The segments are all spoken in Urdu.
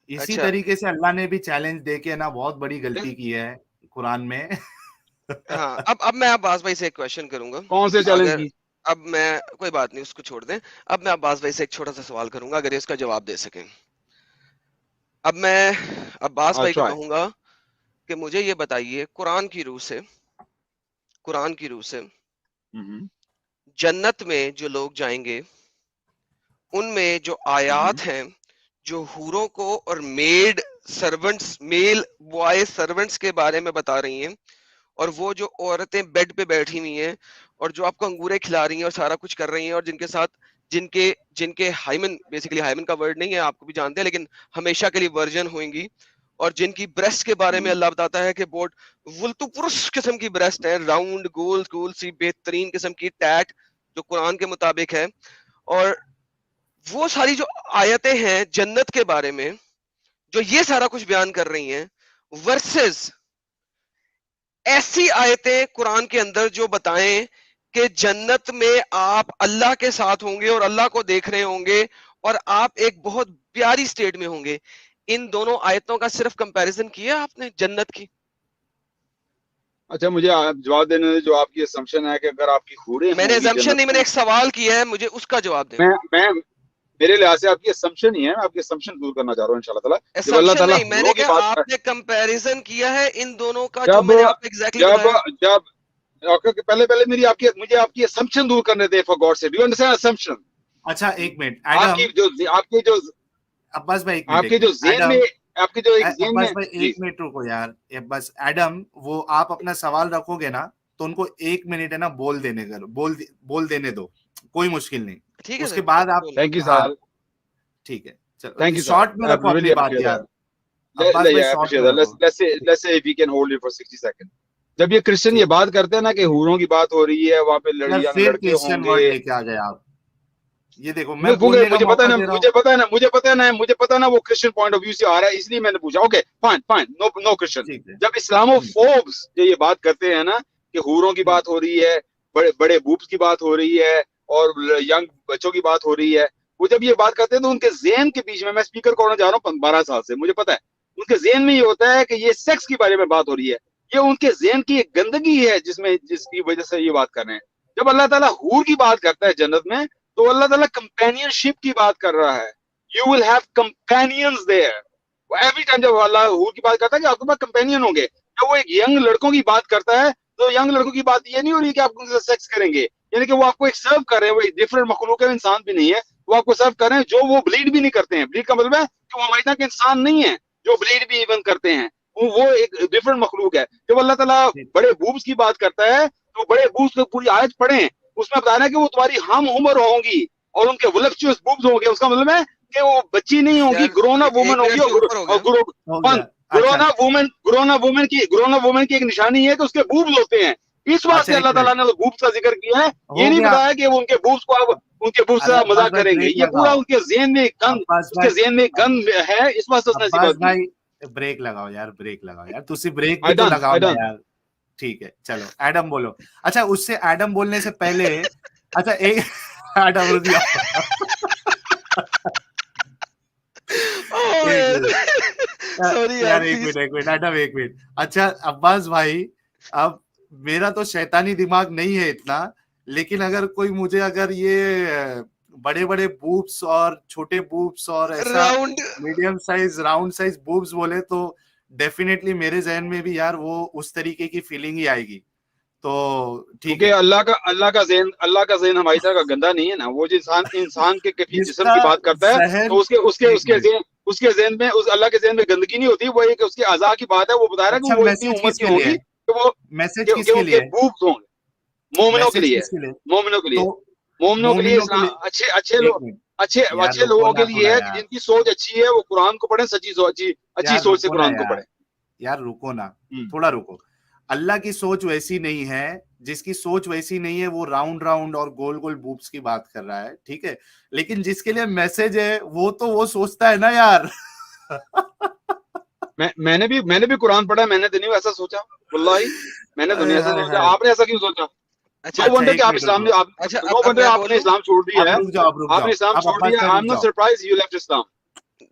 اسی اچھا طریقے سے اللہ نے بھی چیلنج دے کے نا بہت بڑی غلطی کی ہے قرآن میں. ہاں اب میں عباس بھائی سے ایک کوشچن کروں گا. کون سے چیلنج اگر کی؟ اب میں کوئی بات نہیں اس کو چھوڑ دیں. اب میں عباس بھائی سے ایک چھوٹا سا سوال کروں گا اگر اس کا جواب دے سکیں. اب میں عباس بھائی کو اچھا کہوں گا کہ مجھے یہ بتائیے قرآن کی روح سے جنت میں جو لوگ جائیں گے ان میں جو آیات ہیں جو حوروں کو اور میل بوائے سرونٹس کے بارے میں بتا رہی ہیں، اور وہ جو عورتیں بیڈ پہ بیٹھی ہوئی ہیں اور جو آپ کو انگورے کھلا رہی ہیں اور سارا کچھ کر رہی ہیں، اور جن کے ساتھ جن کے ہائمن، بیسیکلی ہائمن کا ورڈ نہیں ہے، آپ کو بھی جانتے ہیں، لیکن ہمیشہ کے لیے ورجن ہوئیں گی، اور جن کی بریسٹ کے بارے میں اللہ بتاتا ہے کہ بہت ولتو پرس قسم کی بریسٹ ہیں، راؤنڈ گول سی بہترین قسم کی ٹیٹ جو قرآن کے مطابق ہے. اور وہ ساری جو آیتیں ہیں جنت کے بارے میں جو یہ سارا کچھ بیان کر رہی ہیں، ورسز ایسی آیتیں قرآن کے اندر جو بتائیں کہ جنت میں آپ اللہ کے ساتھ ہوں گے اور اللہ کو دیکھ رہے ہوں گے اور آپ ایک بہت پیاری سٹیٹ میں ہوں گے. ان دونوں آیتوں کا صرف کمپیریزن کیا آپ نے جنت کی؟ اچھا مجھے جواب دینے دیں. جو آپ کی اسمپشن ہے کہ اگر آپ کی حوریں میں نے ہوں گی assumption نہیں، جنت میں نے میں، ایک سوال کیا ہے، مجھے اس کا جواب دیں. میں میرے لحاظ سے آپ کی اسمپشن ہی ہے، میں آپ کی اسمپشن دور کرنا چاہ رہا ہوں انشاءاللہ تعالیٰ. جب اللہ assumption تعالیٰ نہیں، میں نے حوروں کی کہا بات آپ نے کمپیریزن کیا ہے ان دونوں کا جو جب میں نے آپ کو ایگزیکٹلی جب بتایا. جب پہلے مجھے آپ کی اسمپشن دور کرنے دیں. فار گاڈ سے ڈو یو انڈرسٹینڈ اسمپشن؟ اچھا ایک منٹ آپ ایڈم، کی جو عباس بھائی ایک آپ کے منٹ جو ذہن ایڈم، میں آپ کے جو ایک ذہن میں عباس بھائی جی ایک منٹ رکو یار. بس ایڈم، وہ آپ اپنا سوال رکھو گے نا تو ان کو 1 منٹ ہے نا بول دینے دو، کوئی مشکل نہیں. ٹھیک ہے اس سر، کے بعد آپ، بولیں. تھینک یو ہاں سر. ٹھیک ہے چلو تھینک یو سر. شارٹ میں رکھو اپنی ریلی بات اپریشیٹ یار. دیٹ. عباس بھائی I شارٹ appreciate میں that. رکھو. Let's say if we can hold it for 60 seconds. جب یہ کرسچن یہ ٹھیک بات کرتے ہیں نا کہ حوروں کی بات ہو رہی ہے، وہاں پہ یار، ینگ پھر لڑکے ہوں کرسچن گے. ورڈ لے کے آ گئے آپ. یہ دیکھو میں بولنے کا مجھے پتا موقع ہے دے رہا ہوں. مجھے پتا ہے نا وہ کرسچن پوائنٹ آف ویو سے آ رہا ہے، اس لیے میں نے پوچھا. Okay fine no Christian. ٹھیک ہے. جب اسلامو فوبس جو یہ بات کرتے ہیں نا کہ حوروں کی بات ہو رہی ہے، بڑے بوبس کی بات ہو رہی ہے، اور ینگ بچوں کی بات ہو رہی ہے، وہ جب یہ بات کرتے ہیں تو ان کے ذہن کے بیچ میں اسپیکر کو ہونا چاہ رہا ہوں 12 سال سے، مجھے پتا ہے ان کے ذہن میں یہ ہوتا ہے کہ یہ سیکس کے بارے میں بات ہو رہی ہے. یہ ان کے ذہن کی ایک گندگی ہے جس کی وجہ سے یہ بات کر رہے ہیں. جب اللہ تعالیٰ حور کی بات کرتا ہے جنت میں تو اللہ تعالیٰ کمپینین شپ کی بات کر رہا ہے. You will have companions there. Every time جب اللہ حور کی بات کرتا ہے کہ آپ کے پاس کمپینین ہوں گے. جب وہ ایک ینگ لڑکوں کی بات کرتا ہے تو ینگ لڑکوں کی بات یہ نہیں ہو رہی کہ آپ ان سے سیکس کریں گے، یعنی کہ وہ آپ کو ایک سرو کر رہے ہیں. وہ ایک ڈفرنٹ مخلوق ہے، انسان بھی نہیں ہے. وہ آپ کو سرو کر رہے ہیں جو وہ بلیڈ بھی نہیں کرتے ہیں. بلیڈ کا مطلب ہے کہ وہ ہماری طرح کے انسان نہیں ہے جو بلیڈ بھی ایون کرتے ہیں. وہ ایک ڈفرنٹ مخلوق ہے. جب اللہ تعالیٰ بڑے بوبس کی بات کرتا ہے تو بڑے بوبس کو پوری آیت پڑھیں، اس میں بتانا ہے کہ وہ تمہاری ہم عمر ہوں گی اور ان کے ولپچوس بوبس ہوں گے. اس کا مطلب ہے کہ وہ بچی نہیں ہوں گی، یار گرونا وومن ایک ہوں منٹ گی. سے اوپر ہو گیا. ہو گیا. اچھا گرونا وومن کی ایک نشانی ہے کہ اس کے بوبس ہوتے ہیں. اس اچھا واسطے ایک اللہ تعالیٰ منٹ نے بوبس کا ذکر کیا ہے. یہ ہو نہیں گیا. بتایا کہ وہ ان کے بوبس کو آپ ان کے بوبس سے ارے عباس مذاق بھائی کریں گے. بریک یہ پورا لگاؤ. ان کے ذہن میں گند، عباس اس کے ذہن میں گند ہے، اس واسطے اس نے ایسی عباس بات کی. بھائی بریک لگاؤ یار، بریک لگاؤ یار. تسی بریک بھی تو لگاؤ نا یار. ٹھیک ہے چلو ایڈم بولو. اچھا اس سے ایڈم بولنے سے پہلے اچھا ایک ایڈم رضی سوری یار ایک منٹ ایڈم ایک منٹ. اچھا عباس بھائی، اب میرا تو شیطانی دماغ نہیں ہے اتنا، لیکن اگر کوئی مجھے اگر یہ بڑے بڑے بوبس اور چھوٹے بوبس اور ایسا round medium size round size Bob's بولے تو ڈیفینیٹلی میرے ذہن میں بھی یار وہ اس طریقے کی فیلنگ ہی آئے گی. تو ٹھیک کیونکہ ہے. اللہ کا ذہن ہماری طرح کا گندا نہیں ہے نا. وہ جو انسان کے کفی جس جسم کا کی بات کرتا ہے ذہن، تو ایک منٹ، اس کے ذہن میں اس اللہ کے ذہن میں گندگی نہیں ہوتی. وہ ایک اس کے اعضاء کی بات ہے. وہ بتا رہا ہے اچھا کہ وہ اتنی میسج عمر کس کی کے ہوں لیے گی ہے؟ میسج کہ کس کے ان کے لیے ہے؟ بوبس ہوں گے. مومنوں کے میسج لیے کس کے لیے؟ مومنوں کے لیے تو مومنوں کے لیے مومنوں کے اسلام لیے ایک منٹ یار اچھے رکو لوگوں نا کے لیے تھوڑا ہے کہ یار، جن کی سوچ اچھی ہے وہ قرآن کو پڑھیں. اچھی یار سوچ سے رکو نا قرآن کو یار، پڑھیں. یار رکو نا تھوڑا رکو. اللہ کی سوچ ویسی نہیں ہے. جس کی سوچ ویسی نہیں ہے وہ راؤنڈ راؤنڈ اور گول گول بوبس کی بات کر رہا ہے، ٹھیک ہے. لیکن جس کے لیے میسج ہے وہ تو وہ سوچتا ہے نا یار. میں نے بھی قرآن پڑھا. میں نے تو نہیں ایسا سوچا، واللہ میں نے تو نہیں ایسا سوچا. آپ نے ایسا کیوں سوچا؟ اچھا نو ونڈر کہ ایک آپ منٹ اسلام رکو. اچھا نو اب ونڈر میں آپ نے بولوں. اسلام چھوڑ دیا اب ہے. رک جاؤ اب رک آپ جاؤ نے اسلام اب چھوڑ عباس دیا. بھائی آئی رک ایم ناٹ جاؤ. Surprise you left Islam.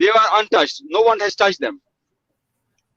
They are untouched. No one has touched them.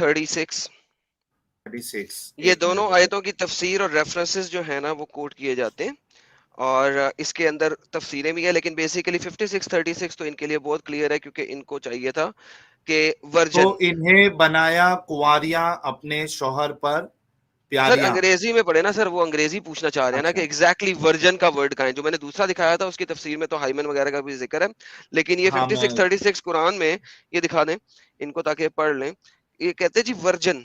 36 36 یہ دونوں آیتوں کی تفسیر اور ریفرنسز جو ہے نا وہ کوٹ کیے جاتے ہیں اور اس کے اندر تفسیریں بھی ہیں, لیکن بیسیکلی 56 36 تو ان کے لیے بہت کلیئر ہے کیونکہ ان کو چاہیے تھا کہ ورجن. تو انہیں بنایا کنواریاں اپنے شوہر پر سر پیاریاں. انگریزی میں پڑھے نا سر, وہ انگریزی پوچھنا چاہ رہے ہیں نا کہ ایگزیکٹلی ورجن کا ورڈ کہاں ہے. جو میں نے دوسرا دکھایا تھا اس کی تفسیر میں تو ہائمن وغیرہ کا بھی ذکر ہے, لیکن یہ 56 36 قرآن میں یہ دکھا دیں ان کو تاکہ پڑھ لیں. یہ کہتے ہیں جی ورجن,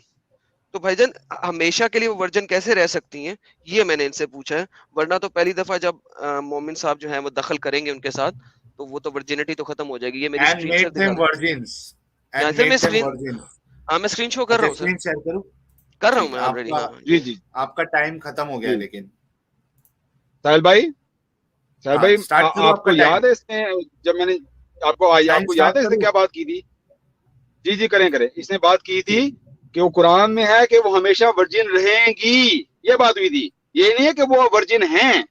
تو بھائی جان ہمیشہ کے لیے وہ ورجن کیسے رہ سکتی ہیں, یہ میں نے ان سے پوچھا ہے. ورنہ تو پہلی دفعہ جب مومن صاحب جو ہیں وہ دخل کریں گے ان کے ساتھ تو وہ تو ورجنٹی تو ختم ہو جائے گی. یہ میری And screenshot made them virgins. یہاں And سے میں made them اسکرین virgins. ہاں میں اسکرین شو کر رہا ہوں سر, اسکرین شیئر کروں. کر رہا ہوں میں آلریڈی. ہاں جی جی آپ کا ٹائم ختم ہو گیا ہے لیکن ساحل بھائی start کرو, آپ کو کا یاد ہے اس نے جب میں نے آپ کو یاد ہے اس نے کیا بات کی تھی؟ جی جی کریں. اس نے بات کی تھی کہ وہ قرآن میں ہے کہ وہ ہمیشہ ورجن رہیں گی, یہ بات ہوئی تھی. یہ نہیں ہے کہ وہ ورجن ہیں,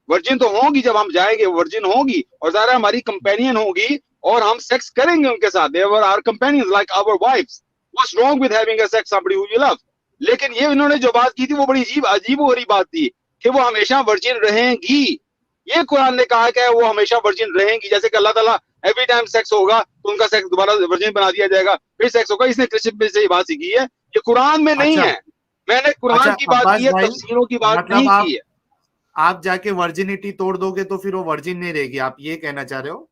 ورجن تو ہوں گی جب ہم جائیں گے, ورجن ہوں گی اور ظاہر ہماری کمپینین ہوگی اور ہم سیکس کریں گے ان کے ساتھ. They were our companions like our wives. What's wrong with having a sex somebody who you love? لیکن یہ انہوں نے جو بات کی تھی وہ بڑی عجیب و غریب بات تھی کہ وہ ہمیشہ ورجن رہیں گی. یہ قرآن نے کہا کہ وہ ہمیشہ ورجن رہیں گی, جیسے کہ اللہ تعالیٰ ایوری ٹائم سیکس ہوگا تو ان کا سیکس دوبارہ ورجن بنا دیا جائے گا, پھر سیکس ہوگا. اس نے کرسچن سے یہ بات سیکھی ہے, یہ قرآن میں نہیں ہے. میں نے قرآن کی بات کی ہے, تفسیروں کی بات نہیں کی ہے. آپ جا کے ورجنٹی توڑ دو گے تو پھر وہ ورجن نہیں رہے گی, آپ یہ کہنا چاہ رہے ہو؟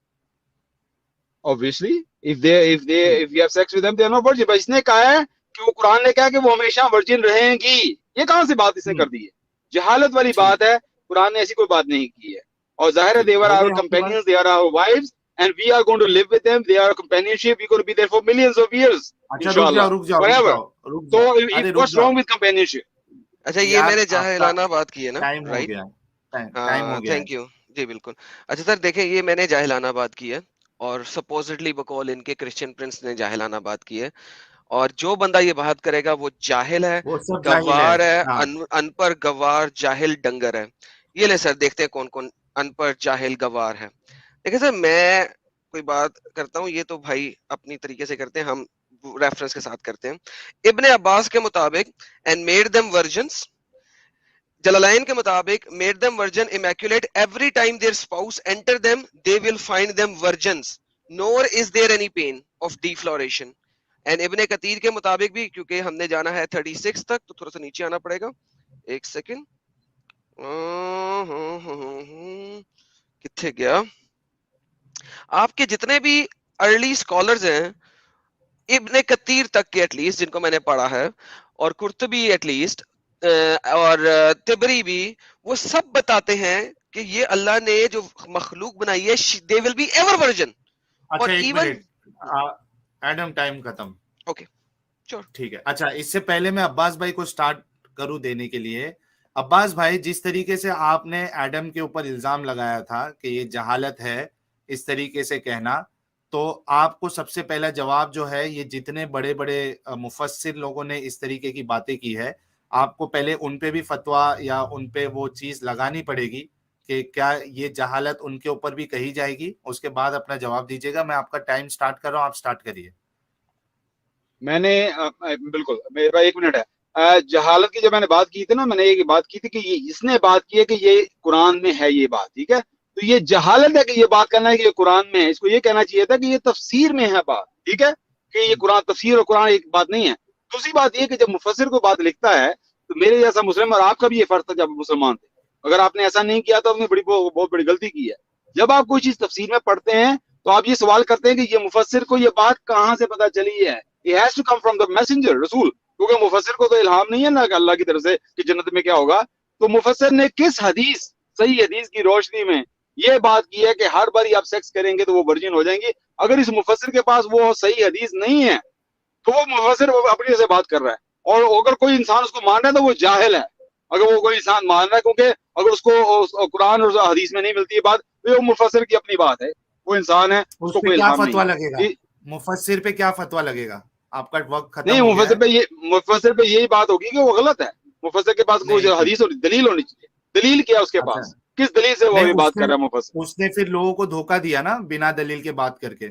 Obviously, if you have sex with them, they are not virgin. But اس نے کہا ہے کہ وہ قرآن نے کہا کہ وہ ہمیشہ ورجن رہیں گی. یہ کہاں سے بات اس نے کر دی ہے؟ جہالت والی بات ہے. قرآن نے ایسی کوئی بات نہیں کی ہے. اور ظاہر ہے they were our companions, they are our wives, and we are going to live with them. They are our companionship. We are going to be there for millions of years. Inshallah. Forever. So what's wrong with companionship? اچھا یہ میں نے جاہلانہ بات کی ہے نا, ٹائم ہو گیا. تھینک یو جی بالکل. اچھا سر دیکھیں یہ میں نے جاہلانہ بات کی ہے اور سپوزٹلی بقول ان کے کرسچن پرنس نے جاہلانہ بات کی ہے, اور جو بندہ یہ بات کرے گا وہ جاہل ہے, گوار ہے, ان پڑھ گوار جاہل ڈنگر ہے. یہ لے سر دیکھتے ہیں کون کون ان پڑھ جاہل گوار ہے. دیکھیں سر میں کوئی بات کرتا ہوں, یہ تو بھائی اپنی طریقے سے کرتے ہیں, ہم ریفرنس کے ساتھ کرتے ہیں. ابن عباس کے مطابق اینڈ میڈ them virgins, جلالین کے مطابق made them virgin immaculate every time their spouse enter them they will find them virgins nor is there any pain of defloration. and ابن کثیر کے مطابق بھی, کیونکہ ہم نے جانا ہے 36 تک تو تھوڑا سا نیچے آنا پڑے گا, ایک سیکنڈ کتنے گیا. آپ کے جتنے بھی ارلی اسکالرز ہیں ابن کثیر تک کے ایٹ لیسٹ جن کو میں نے پڑھا ہے, اور قرطبی ایٹ لیسٹ اور تبری بھی, وہ سب بتاتے ہیں کہ یہ اللہ نے جو مخلوق بنائی ہے they will be ever virgin. اچھا ایک منٹ, ایڈم ٹائم ختم. اوکے ٹھیک ہے. اچھا اس سے پہلے میں عباس بھائی کو سٹارٹ کروں دینے کے لیے. عباس بھائی جس طریقے سے آپ نے ایڈم کے اوپر الزام لگایا تھا کہ یہ جہالت ہے اس طریقے سے کہنا, تو آپ کو سب سے پہلا جواب جو ہے, یہ جتنے بڑے بڑے مفسر لوگوں نے اس طریقے کی باتیں کی ہے, آپ کو پہلے ان پہ بھی فتویٰ یا ان پہ وہ چیز لگانی پڑے گی کہ کیا یہ جہالت ان کے اوپر بھی کہی جائے گی, اس کے بعد اپنا جواب دیجیے گا. میں آپ کا ٹائم سٹارٹ کر رہا ہوں, آپ سٹارٹ کریے. میں نے بالکل میرا ایک منٹ ہے. جہالت کی جب میں نے بات کی تھی نا, میں نے یہ بات کی تھی کہ یہ اس نے بات کی ہے کہ یہ قرآن میں ہے یہ بات, ٹھیک ہے, تو یہ جہالت ہے کہ یہ بات کرنا ہے کہ یہ قرآن میں ہے. اس کو یہ کہنا چاہیے تھا کہ یہ تفسیر میں ہے بات, ٹھیک ہے, کہ یہ قرآن تفسیر اور قرآن ایک بات نہیں ہے. دوسری بات یہ کہ جب مفسر کو بات لکھتا ہے تو میرے جیسا مسلم, اور آپ کا بھی یہ فرق تھا جب مسلمان تھے, اگر آپ نے ایسا نہیں کیا تو آپ نے بہت بڑی غلطی کی ہے. جب آپ کوئی چیز تفسیر میں پڑھتے ہیں تو آپ یہ سوال کرتے ہیں کہ یہ مفسر کو یہ بات کہاں سے پتہ چلی ہے. It has to come from the messenger, رسول, کیونکہ مفسر کو تو الہام نہیں ہے نا کہ اللہ کی طرف سے کہ جنت میں کیا ہوگا. تو مفسر نے کس حدیث, صحیح حدیث کی روشنی میں یہ بات کی ہے کہ ہر بار آپ سیکس کریں گے تو وہ ورجن ہو جائیں گے. اگر اس مفسر کے پاس وہ صحیح حدیث نہیں ہے تو وہ مفسر اپنی سے بات کر رہا ہے, اور اگر کوئی انسان اس کو مان رہا ہے تو وہ جاہل ہے. اگر وہ کوئی انسان مان رہا ہے, کیونکہ اگر اس کو قرآن اور حدیث میں نہیں ملتی ہے بات, تو وہ مفسر کی اپنی بات ہے, وہ انسان ہے, اس کو کوئی الہام نہیں. مفسر پہ کیا فتویٰ لگے گا؟ آپ کا وقت ختم نہیں, ہو گیا ہے. مفسر پہ یہی بات ہوگی کہ وہ غلط ہے. مفسر کے پاس کوئی حدیث اور دلیل ہونی چاہیے. دلیل کیا اس کے پاس, کس دلیل سے وہ بات کر رہا ہے مفسر؟ اس نے پھر لوگوں کو دھوکہ دیا نا بنا دلیل کے بات کر کے.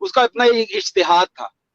اس کا اپنا ایک اشتہاد تھا.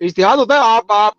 اشتہاد ہوتا ہے آپ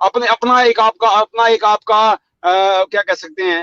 اپنا ایک آپ کا کیا کہہ سکتے ہیں,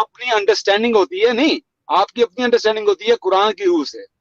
اپنی انڈرسٹینڈنگ ہوتی ہے. نہیں, آپ کی اپنی انڈرسٹینڈنگ ہوتی ہے قرآن کی روح سے,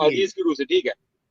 حدیث کی روح سے, ٹھیک ہے,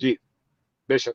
جی بے شک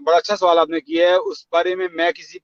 بڑا اچھا سوال آپ نے کیا ہے. اس بارے میں کسی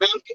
ان کے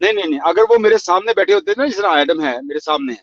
نہیں, اگر وہ میرے سامنے بیٹھے ہوتے نا, جس طرح ایڈم ہے میرے سامنے ہے,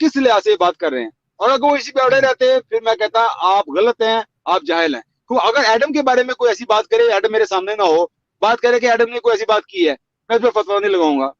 کس لحاظ سے یہ بات کر رہے ہیں. اور اگر وہ اسی پہ اڑے رہتے پھر میں کہتا آپ غلط ہیں, آپ جاہل ہیں. اگر ایڈم کے بارے میں کوئی ایسی بات کرے, ایڈم میرے سامنے نہ ہو, بات کرے کہ ایڈم نے کوئی ایسی بات کی ہے, میں اس پہ فتویٰ نہیں لگاؤں گا.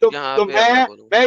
گا، یہاں تو پہ اب میں بولوں گا، میں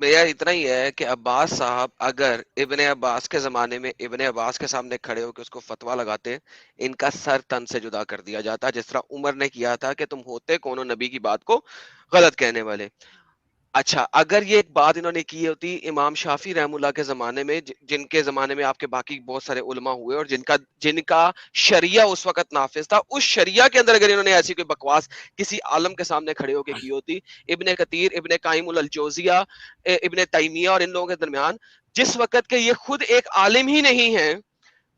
میرا اتنا ہی ہے کہ عباس صاحب اگر ابن عباس کے زمانے میں ابن عباس کے سامنے کھڑے ہو کے اس کو فتویٰ لگاتے، ان کا سر تن سے جدا کر دیا جاتا، جس طرح عمر نے کیا تھا کہ تم ہوتے کون ہو نبی کی بات کو غلط کہنے والے. اچھا اگر یہ ایک بات انہوں نے کی ہوتی امام شافعی رحم اللہ کے زمانے میں، جن کے زمانے میں آپ کے باقی بہت سارے علماء ہوئے اور جن کا شریعہ اس وقت نافذ تھا، اس شریعہ کے اندر اگر انہوں نے ایسی کوئی بکواس کسی عالم کے سامنے کھڑے ہو کے کی ہوتی، ابن کثیر، ابن قیم الجوزیہ، ابن تیمیہ اور ان لوگوں کے درمیان، جس وقت کے یہ خود ایک عالم ہی نہیں ہیں،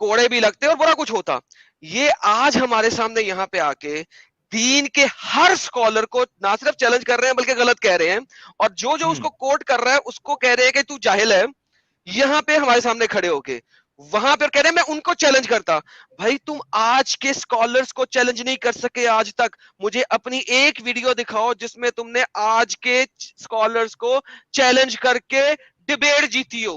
کوڑے بھی لگتے اور برا کچھ ہوتا. یہ آج ہمارے سامنے یہاں پہ آ کے دین کے ہر سکولر کو نہ صرف چیلنج کر رہے ہیں بلکہ غلط کہہ رہے ہیں، اور جو اس کو کوٹ کر رہا ہے اس کو کہہ رہے ہیں کہ تو جاہل ہے. یہاں پہ ہمارے سامنے کھڑے ہو کے وہاں پہ کہہ رہے ہیں میں ان کو چیلنج کرتا. بھائی تم آج کے سکولرز کو چیلنج نہیں کر سکے آج تک. مجھے اپنی ایک ویڈیو دکھاؤ جس میں تم نے آج کے سکولرز کو چیلنج کر کے ڈیبیٹ جیتی ہو.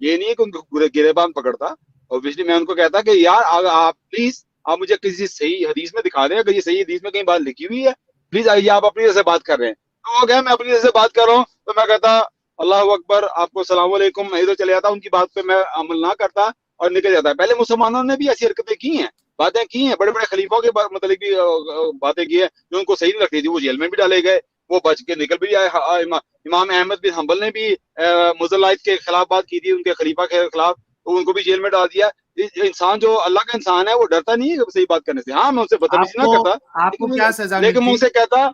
نہیں ہے کہ ان کو گریبان پکڑتا. اوبیسلی میں ان کو کہتا کہ یار آپ پلیز آپ مجھے کسی صحیح حدیث میں دکھا دیں. اگر یہ صحیح حدیث میں کہیں بات لکھی ہوئی ہے پلیز آئیے, آپ اپنی طرف سے بات کر رہے ہیں. تو وہ کہ میں اپنی طرف سے بات کر رہا ہوں, تو میں کہتا اللہ اکبر, آپ کو السلام علیکم, میں ادھر چلے جاتا, ان کی بات پہ میں عمل نہ کرتا اور نکل جاتا. پہلے مسلمانوں نے بھی ایسی حرکتیں کی ہیں, باتیں کی ہیں, بڑے بڑے خلیفوں کے متعلق بھی باتیں کی ہیں جو ان کو صحیح نہیں لگتی تھی. وہ جیل میں بھی ڈالے گئے, وہ بچ کے نکل بھی آئے. امام احمد بن حنبل نے بھی مزلائد کے خلاف بات کی تھی, ان کے خلیفہ کے خلاف. ان کو بھی جیل میں ڈال دیا. انسان جو اللہ کا انسان ہے وہ ڈرتا نہیں ہے صحیح بات کرنے سے. ہاں میں ان سے بدتمیزی نہ کرتا, آپ کو کیا سزا لیکن میں ان ملتی؟ سے کہتا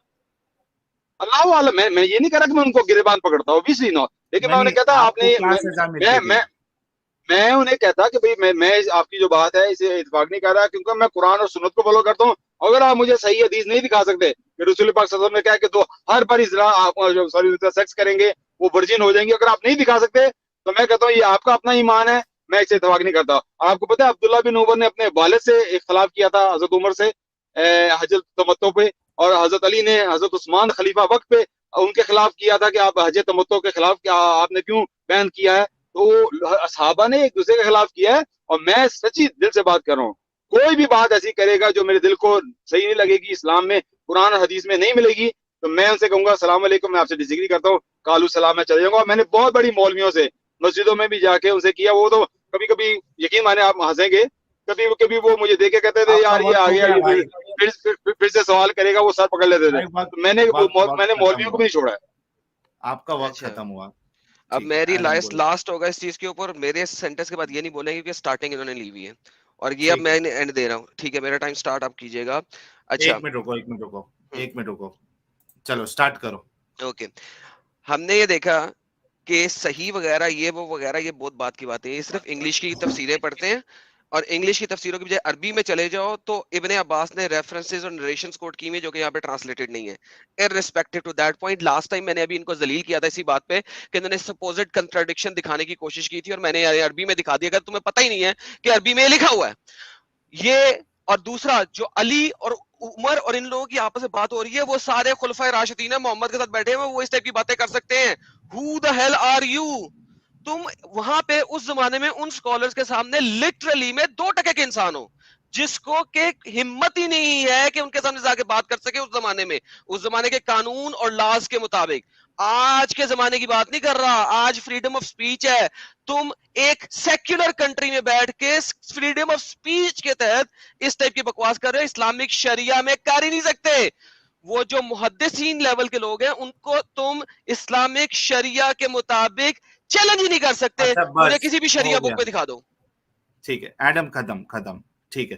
اللہ عالم, میں یہ نہیں کہہ رہا کہ میں ان کو گریبان پکڑتا ہوں, obviously not, لیکن میں انہیں کہتا آپ نے, میں انہیں کہتا کہ بھئی میں آپ کی جو بات ہے اسے اتفاق نہیں کر رہا, کیونکہ میں قرآن اور سنت کو فالو کرتا ہوں. اگر آپ مجھے صحیح حدیث نہیں دکھا سکتے کہ رسول پاک صلی اللہ علیہ وسلم نے کہا کہ تو ہر پر آپ سیکس کریں گے وہ ورجن ہو جائیں گے, اگر آپ نہیں دکھا سکتے تو میں کہتا ہوں یہ آپ کا اپنا ایمان ہے, میں اسے اتفاق نہیں کرتا. آپ کو پتا ہے عبداللہ بن عمر نے اپنے والد سے اختلاف کیا تھا حضرت عمر سے حج تمتع پہ, اور حضرت علی نے حضرت عثمان خلیفہ وقت پہ ان کے خلاف کیا تھا کہ آپ حج تمتع کے خلاف کیا آپ نے کیوں بیان کیا ہے. تو صحابہ نے ایک دوسرے کے خلاف کیا ہے, اور میں سچی دل سے بات کر رہا ہوں, کوئی بھی بات ایسی کرے گا جو میرے دل کو صحیح نہیں لگے گی, اسلام میں قرآن اور حدیث میں نہیں ملے گی, تو میں ان سے کہوں گا السلام علیکم, میں آپ سے ڈسیگری کرتا ہوں, کالو سلام, میں چلے جاؤں گا. میں نے بہت بڑی مولویوں سے مسجدوں میں بھی جا کے ان سے کیا, وہ تو کبھی کبھی یقین مانے آپ ہنسیں گے, کبھی کبھی وہ مجھے دیکھ کے کہتے تھے یار یہ آ گیا, پھر سے سوال کرے گا, وہ سر پکڑ لیتے تھے. میں نے مولویوں کو بھی نہیں چھوڑا ہے. آپ کا وقت ختم ہوا. اب میری لاسٹ ہوگا اس چیز کے اوپر, میرے سینٹنس کے بعد یہ نہیں بولیں گے کیونکہ سٹارٹنگ انہوں نے لی ہوئی ہے, اور یہ اب میں اینڈ دے رہا ہوں. ٹھیک ہے, میرا ٹائم سٹارٹ آپ کیجئے گا. اچھا ایک منٹ رکو, چلو سٹارٹ کرو. اوکے, ہم نے یہ دیکھا کہ صحیح وغیرہ یہ وہ وغیرہ یہ بہت بات کی باتیں, یہ صرف انگلش کی تفسیریں پڑھتے ہیں, اور انگلش کی تفسیروں کی بجائے عربی میں چلے جاؤ تو ابن عباس نے ریفرنسز اور نریشنز کوٹ کی ہوئی جو کہ یہاں پہ ٹرانسلیٹڈ نہیں ہے. irrespective to that point, last time میں نے ابھی ان کو ذلیل کیا تھا اسی بات پہ کہ انہوں نے سپوزڈ کنٹراڈکشن دکھانے کی کوشش کی تھی, اور میں نے عربی میں دکھا دیا. اگر تمہیں پتہ ہی نہیں ہے کہ عربی میں لکھا ہوا ہے یہ. اور دوسرا جو علی اور عمر اور ان لوگوں کی آپس میں بات ہو رہی ہے, وہ سارے خلفائے راشدین محمد کے ساتھ بیٹھے ہوئے, وہ اس ٹائپ کی باتیں کر سکتے ہیں. Who the hell are you? تم وہاں پہ اس زمانے میں ان سکولرز کے سامنے لٹرلی میں 2% کے انسان ہو جس کو کہ ہمت ہی نہیں ہے کہ ان کے سامنے جا کے بات کر سکے. اس زمانے کے قانون اور لاز کے مطابق, آج کے زمانے کی بات نہیں کر رہا, آج فریڈم آف سپیچ ہے. تم ایک سیکولر کنٹری میں بیٹھ کے فریڈم آف سپیچ کے تحت اس ٹائپ کی بکواس کر رہے ہو, اسلامک شریعہ میں کر ہی نہیں سکتے. وہ جو محدثین لیول کے لوگ ہیں ان کو تم اسلامک شریعہ کے مطابق چیلنج ہی نہیں کر سکتے. مجھے کسی بھی شریعہ بک پہ دکھا دو. ٹھیک ہے ایڈم, ختم. ٹھیک ہے.